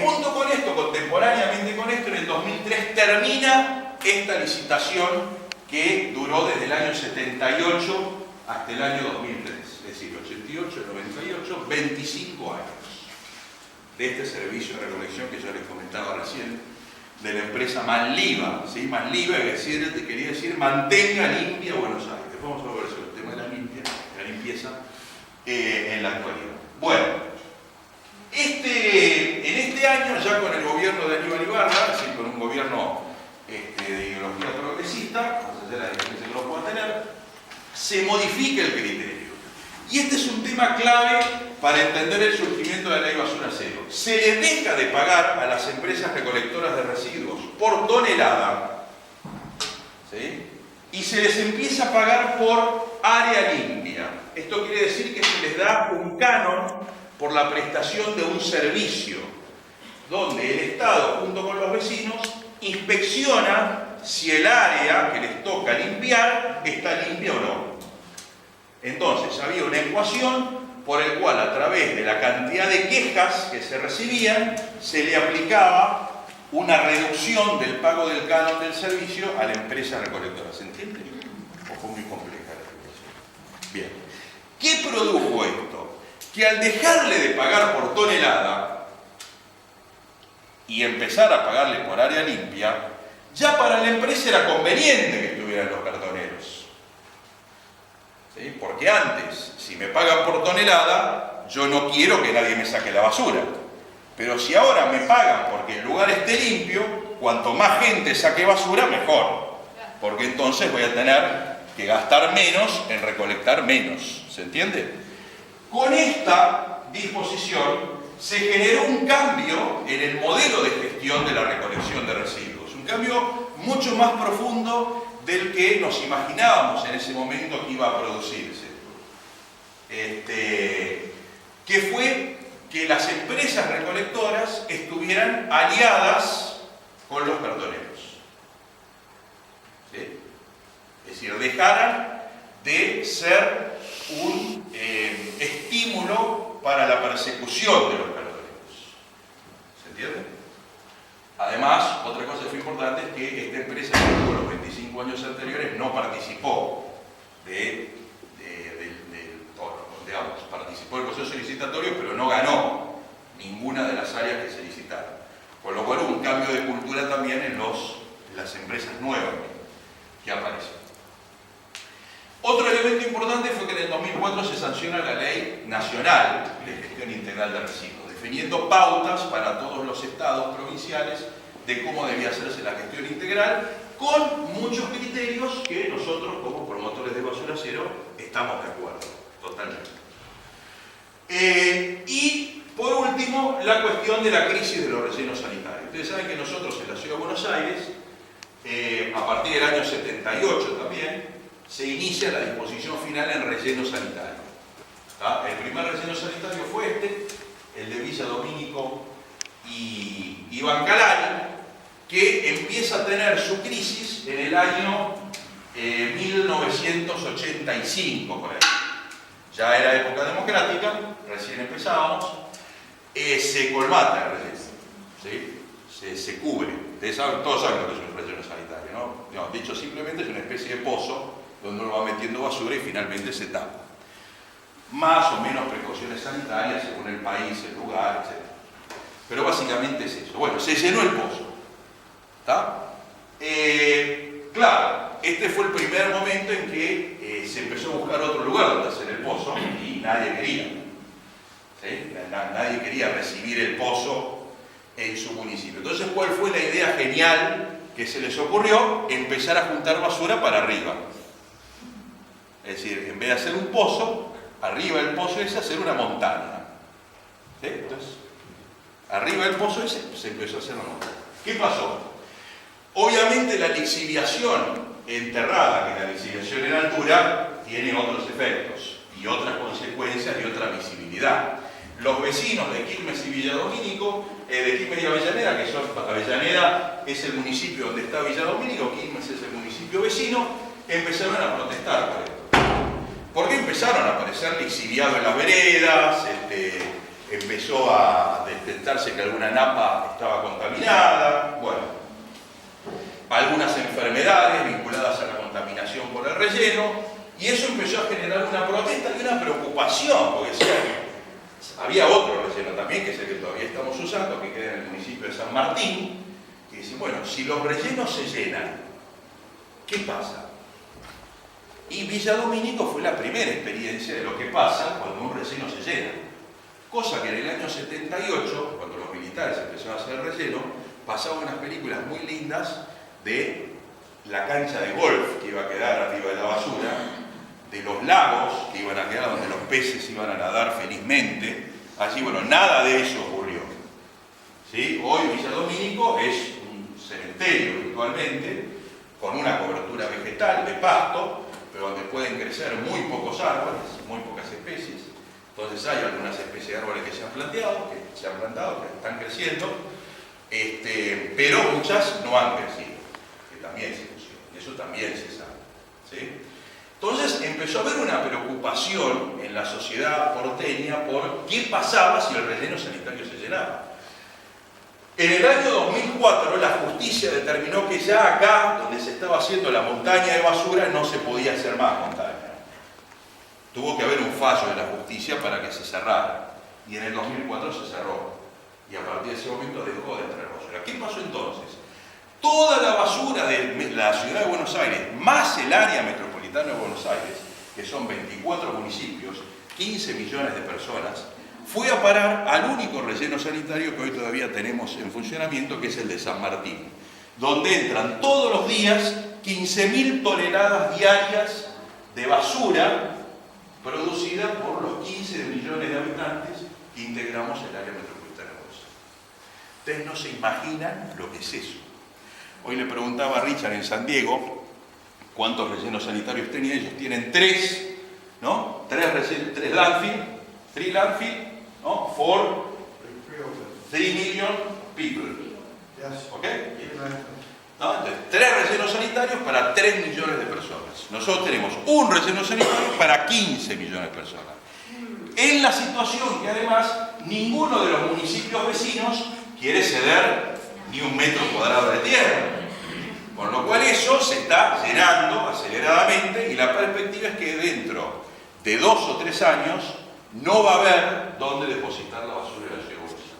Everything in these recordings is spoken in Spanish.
Junto con esto, contemporáneamente con esto, en el 2003 termina esta licitación que duró desde el año 78 hasta el año 2003, es decir, 88, 98, 25 años de este servicio de recolección que yo les comentaba recién, de la empresa Manliva, ¿sí? Manliva quería decir mantenga limpia Buenos Aires. Después vamos a ver sobre el tema de la limpieza en la actualidad. Bueno, en este año, ya con el gobierno de Aníbal Ibarra, es decir, con un gobierno de ideología progresista, más allá de la diferencia que lo pueda tener, se modifica el criterio. Y este es un tema clave para entender el surgimiento de la ley basura cero. Se le deja de pagar a las empresas recolectoras de residuos por tonelada, ¿sí? Y se les empieza a pagar por área limpia. Esto quiere decir que se les da un canon por la prestación de un servicio, donde el Estado, junto con los vecinos, inspecciona si el área que les toca limpiar está limpia o no. Entonces había una ecuación por el cual, a través de la cantidad de quejas que se recibían, se le aplicaba una reducción del pago del canon del servicio a la empresa recolectora. ¿Se entiende? ¿O fue muy compleja la explicación? Bien. ¿Qué produjo esto? Que al dejarle de pagar por tonelada y empezar a pagarle por área limpia, ya para la empresa era conveniente que estuvieran los cartoneros. ¿Sí? Porque antes, si me pagan por tonelada, yo no quiero que nadie me saque la basura. Pero si ahora me pagan porque el lugar esté limpio, cuanto más gente saque basura, mejor. Porque entonces voy a tener que gastar menos en recolectar menos. ¿Se entiende? Con esta disposición se generó un cambio en el modelo de gestión de la recolección de residuos. Un cambio mucho más profundo del que nos imaginábamos en ese momento que iba a producirse. Que fue que las empresas recolectoras estuvieran aliadas con los cartoneros. ¿Sí? Es decir, dejaran de ser un estímulo para la persecución de los cartoneros. ¿Se entiende? Además, otra cosa que fue importante es que esta empresa, en los 25 años anteriores, no participó participó del proceso licitatorio, pero no ganó ninguna de las áreas que se licitaron. Con lo cual hubo un cambio de cultura también en las empresas nuevas que aparecen. Otro elemento importante fue que en el 2004 se sanciona la Ley Nacional de Gestión Integral de Residuos, definiendo pautas para todos los estados provinciales de cómo debía hacerse la gestión integral, con muchos criterios que nosotros, como promotores de basura cero, estamos de acuerdo, totalmente. Y por último, la cuestión de la crisis de los rellenos sanitarios. Ustedes saben que nosotros en la Ciudad de Buenos Aires, a partir del año 78 también, se inicia la disposición final en relleno sanitario. ¿Tá? El primer relleno sanitario fue el de Villa Domínico y Bancalari, que empieza a tener su crisis en el año 1985, por ahí. Ya era época democrática, recién empezábamos, se colmata el relleno, ¿sí? se cubre. Todos saben lo que es un relleno sanitario, ¿no? Dicho simplemente, es una especie de pozo donde uno va metiendo basura y finalmente se tapa. Más o menos precauciones sanitarias según el país, el lugar, etc. Pero básicamente es eso. Bueno, se llenó el pozo. ¿Está? Claro, este fue el primer momento en que se empezó a buscar otro lugar donde hacer el pozo y nadie quería. ¿Sí? Nadie quería recibir el pozo en su municipio. Entonces, ¿cuál fue la idea genial que se les ocurrió? Empezar a juntar basura para arriba. Es decir, en vez de hacer un pozo, arriba del pozo ese hacer una montaña. ¿Sí? Entonces, arriba del pozo ese se empezó a hacer una montaña. ¿Qué pasó? Obviamente la lixiviación enterrada, que la lixiviación en altura, tiene otros efectos y otras consecuencias y otra visibilidad. Los vecinos de Quilmes y Villa Domínico, de Quilmes y Avellaneda, que son, Avellaneda es el municipio donde está Villa Domínico, Quilmes es el municipio vecino, empezaron a protestar por esto. Porque empezaron a aparecer lixiviados en las veredas, empezó a detectarse que alguna napa estaba contaminada, bueno, algunas enfermedades vinculadas a la contaminación por el relleno, y eso empezó a generar una protesta y una preocupación, porque había otro relleno también, que es el que todavía estamos usando, que queda en el municipio de San Martín, que dice, bueno, si los rellenos se llenan, ¿qué pasa? Y Villa Domínico fue la primera experiencia de lo que pasa cuando un relleno se llena. Cosa que en el año 78, cuando los militares empezaron a hacer el relleno, pasaban unas películas muy lindas de la cancha de golf que iba a quedar arriba de la basura, de los lagos que iban a quedar donde los peces iban a nadar felizmente. Allí, bueno, nada de eso ocurrió. ¿Sí? Hoy Villa Domínico es un cementerio virtualmente, con una cobertura vegetal de pasto, pero donde pueden crecer muy pocos árboles, muy pocas especies. Entonces hay algunas especies de árboles que se han plantado, que están creciendo, pero muchas no han crecido, que también se pusieron, y eso también se sabe. ¿Sí? Entonces empezó a haber una preocupación en la sociedad porteña por qué pasaba si el relleno sanitario se llenaba. En el año 2004 la justicia determinó que ya acá, donde se estaba haciendo la montaña de basura, no se podía hacer más montaña. Tuvo que haber un fallo de la justicia para que se cerrara. Y en el 2004 se cerró. Y a partir de ese momento dejó de entrar basura. ¿Qué pasó entonces? Toda la basura de la ciudad de Buenos Aires, más el área metropolitana de Buenos Aires, que son 24 municipios, 15 millones de personas, fue a parar al único relleno sanitario que hoy todavía tenemos en funcionamiento, que es el de San Martín, donde entran todos los días 15.000 toneladas diarias de basura producida por los 15 millones de habitantes que integramos el área metropolitana de Buenos Aires. Ustedes no se imaginan lo que es eso. Hoy le preguntaba a Richard en San Diego cuántos rellenos sanitarios tenían. Ellos tienen 3, ¿no? 3 landfill, 3 landfill, ¿no? For 3 million people. ¿Ok? ¿No? Entonces, 3 rellenos sanitarios para 3 millones de personas. Nosotros tenemos un relleno sanitario para 15 millones de personas. En la situación que además ninguno de los municipios vecinos quiere ceder ni un metro cuadrado de tierra. Con lo cual eso se está llenando aceleradamente y la perspectiva es que dentro de 2 o 3 años no va a haber dónde depositar la basura de la ciudad de Buenos Aires.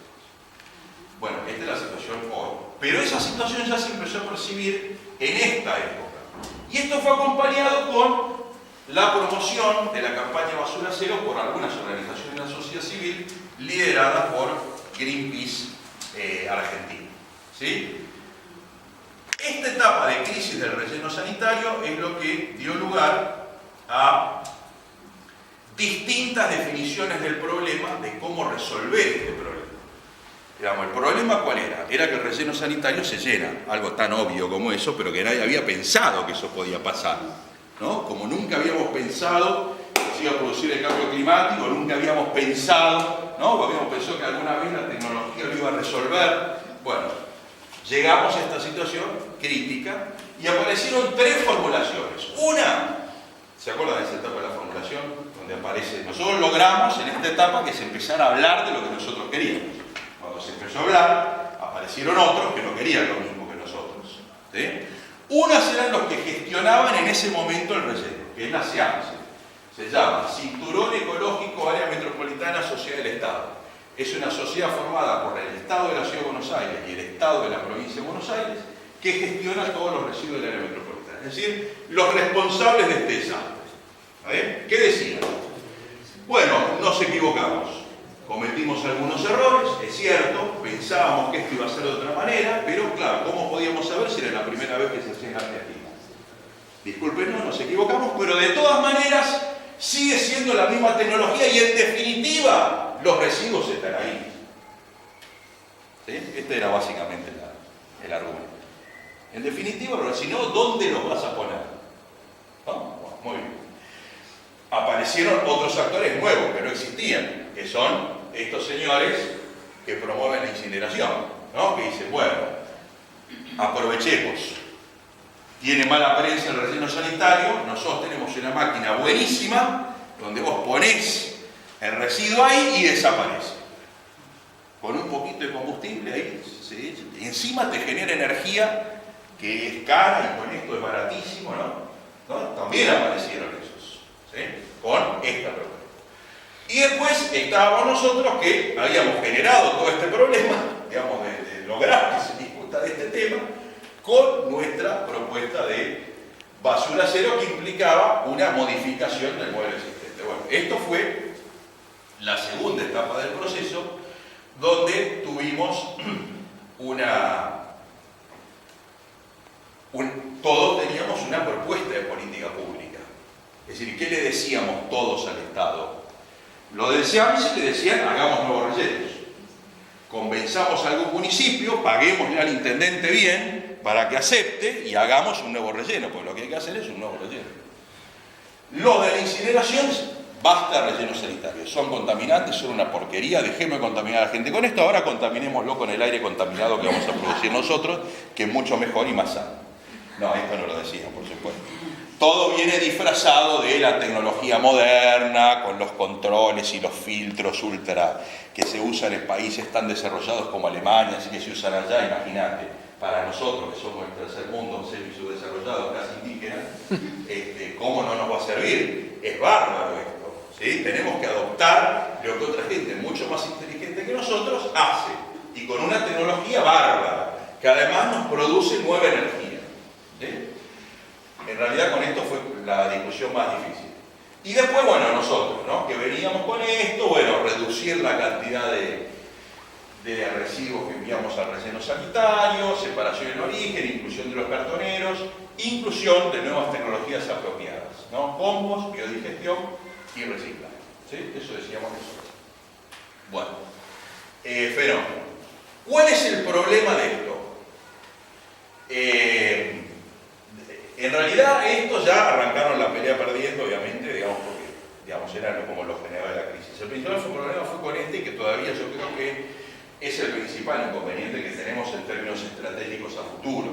Bueno, esta es la situación hoy. Pero esa situación ya se empezó a percibir en esta época. Y esto fue acompañado con la promoción de la campaña Basura Cero por algunas organizaciones de la sociedad civil lideradas por Greenpeace Argentina. ¿Sí? Esta etapa de crisis del relleno sanitario es lo que dio lugar a distintas definiciones del problema, de cómo resolver este problema. Digamos, ¿el problema cuál era? Era que el relleno sanitario se llena, algo tan obvio como eso, pero que nadie había pensado que eso podía pasar, ¿no? Como nunca habíamos pensado que se iba a producir el cambio climático, nunca habíamos pensado, ¿no? Habíamos pensado que alguna vez la tecnología lo iba a resolver. Bueno, llegamos a esta situación crítica y aparecieron 3 formulaciones. Una, ¿se acuerdan de esa etapa de la formulación? Donde aparece, nosotros logramos en esta etapa que se empezara a hablar de lo que nosotros queríamos. Cuando se empezó a hablar, aparecieron otros que no querían lo mismo que nosotros. ¿Sí? Unas eran los que gestionaban en ese momento el relleno, que es la SEAMSE. Se llama Cinturón Ecológico Área Metropolitana Sociedad del Estado. Es una sociedad formada por el Estado de la Ciudad de Buenos Aires y el Estado de la Provincia de Buenos Aires, que gestiona todos los residuos del área metropolitana. Es decir, los responsables de este desastre. ¿Qué decían? Bueno, nos equivocamos. Cometimos algunos errores, es cierto, pensábamos que esto iba a ser de otra manera, pero claro, ¿cómo podíamos saber si era la primera vez que se hacía en Argentina? Discúlpenos, nos equivocamos, pero de todas maneras sigue siendo la misma tecnología y en definitiva los residuos están ahí. ¿Sí? Este era básicamente el argumento. En definitiva, pero si no, ¿dónde los vas a poner? ¿No? Bueno, muy bien. Aparecieron otros actores nuevos que no existían, que son estos señores que promueven la incineración, ¿no? Que dicen, bueno, aprovechemos. Tiene mala prensa el relleno sanitario, nosotros tenemos una máquina buenísima donde vos ponés el residuo ahí y desaparece. un poquito de combustible ahí, y encima te genera energía que es cara y con esto es baratísimo, ¿no? También aparecieron esos, ¿sí? Con esta propuesta. Y después estábamos nosotros que habíamos generado todo este problema, digamos, de lograr que se discuta de este tema, con nuestra propuesta de basura cero que implicaba una modificación del modelo existente. Bueno, esto fue la segunda etapa del proceso, donde tuvimos todos teníamos una propuesta de política pública. Es decir, ¿qué le decíamos todos al Estado? Lo deseamos y le decían, hagamos nuevos rellenos. Convenzamos a algún municipio, paguémosle al intendente bien para que acepte y hagamos un nuevo relleno, porque lo que hay que hacer es un nuevo relleno. Los de la incineración, basta de rellenos sanitarios, son contaminantes, son una porquería, dejemos de contaminar a la gente con esto, ahora contaminémoslo con el aire contaminado que vamos a producir nosotros, que es mucho mejor y más sano. No, esto no lo decían, por supuesto. Todo viene disfrazado de la tecnología moderna, con los controles y los filtros ultra que se usan en países tan desarrollados como Alemania, así que se usan allá, imagínate, para nosotros que somos el tercer mundo, semi-subdesarrollados, casi indígenas, ¿cómo no nos va a servir? Es bárbaro esto, ¿sí? Tenemos que adoptar lo que otra gente mucho más inteligente que nosotros hace, y con una tecnología bárbara, que además nos produce nueva energía, ¿sí? En realidad con esto fue la discusión más difícil. Y después, bueno, nosotros, ¿no? Que veníamos con esto, bueno, reducir la cantidad de residuos que enviamos al relleno sanitario, separación en origen, inclusión de los cartoneros, inclusión de nuevas tecnologías apropiadas, ¿no? Compost, biodigestión y reciclaje, ¿sí? Eso decíamos nosotros. Bueno, fenómeno. ¿Cuál es el problema de esto? En realidad, estos ya arrancaron la pelea perdiendo, obviamente, digamos, porque eran como los generadores de la crisis. El principal problema fue con este, y que todavía yo creo que es el principal inconveniente que tenemos en términos estratégicos a futuro.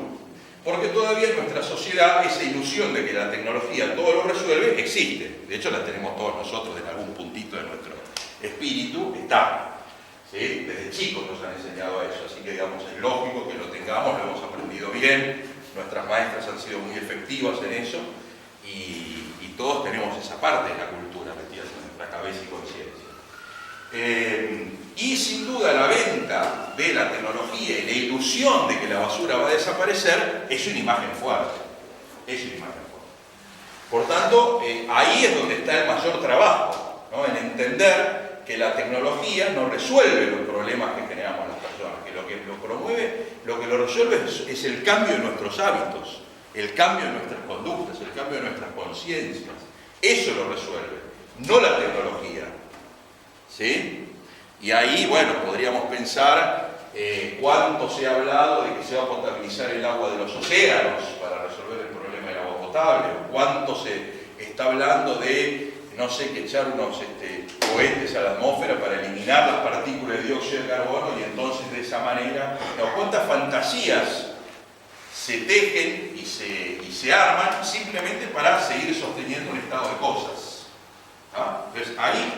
Porque todavía en nuestra sociedad esa ilusión de que la tecnología todo lo resuelve existe. De hecho, la tenemos todos nosotros en algún puntito de nuestro espíritu, está. ¿Sí? Desde chicos nos han enseñado a eso, así que digamos, es lógico que lo tengamos, lo hemos aprendido bien. Nuestras maestras han sido muy efectivas en eso y todos tenemos esa parte de la cultura metida en nuestra cabeza y conciencia. Y sin duda la venta de la tecnología y la ilusión de que la basura va a desaparecer es una imagen fuerte. Es una imagen fuerte. Por tanto, ahí es donde está el mayor trabajo, ¿no? En entender que la tecnología no resuelve los problemas que generamos las personas, que lo que lo promueve, lo que lo resuelve es el cambio de nuestros hábitos, el cambio de nuestras conductas, el cambio de nuestras conciencias. Eso lo resuelve, no la tecnología. ¿Sí? Y ahí, bueno, podríamos pensar cuánto se ha hablado de que se va a potabilizar el agua de los océanos para resolver el problema del agua potable, o cuánto se está hablando de, no sé, que echar unos cohetes a la atmósfera para eliminar las partículas de dióxido de carbono y entonces de esa manera, cuántas fantasías se tejen y se arman simplemente para seguir sosteniendo un estado de cosas. ¿Ah? Entonces ahí,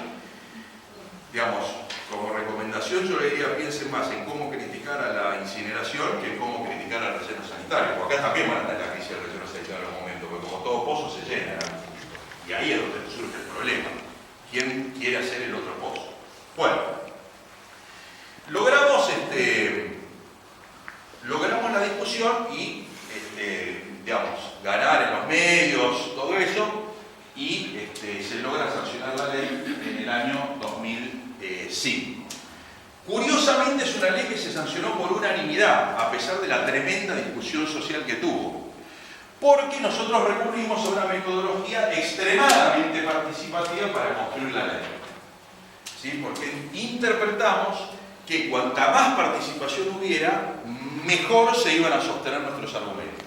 digamos, como recomendación yo le diría piensen más en cómo criticar a la incineración que en cómo criticar al relleno sanitario, porque acá también van a estar en la crisis del relleno sanitario en algún momento, porque como todo pozo se llena, ¿no? Y ahí es donde surge el problema. ¿Quién quiere hacer el otro pozo? Bueno, logramos la discusión y, digamos, ganar en los medios, todo eso, y se logra sancionar la ley en el año 2005. Curiosamente es una ley que se sancionó por unanimidad, a pesar de la tremenda discusión social que tuvo, porque nosotros recurrimos a una metodología extremadamente participativa para construir la ley. ¿Sí? Porque interpretamos que cuanta más participación hubiera, mejor se iban a sostener nuestros argumentos.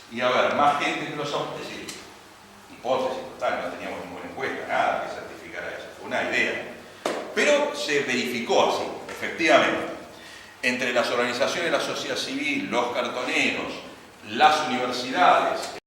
Y a ver, más gente que los es decir, hipótesis total, no teníamos ninguna encuesta, nada que certificara eso, fue una idea. Pero se verificó así, efectivamente. Entre las organizaciones de la sociedad civil, los cartoneros, las universidades,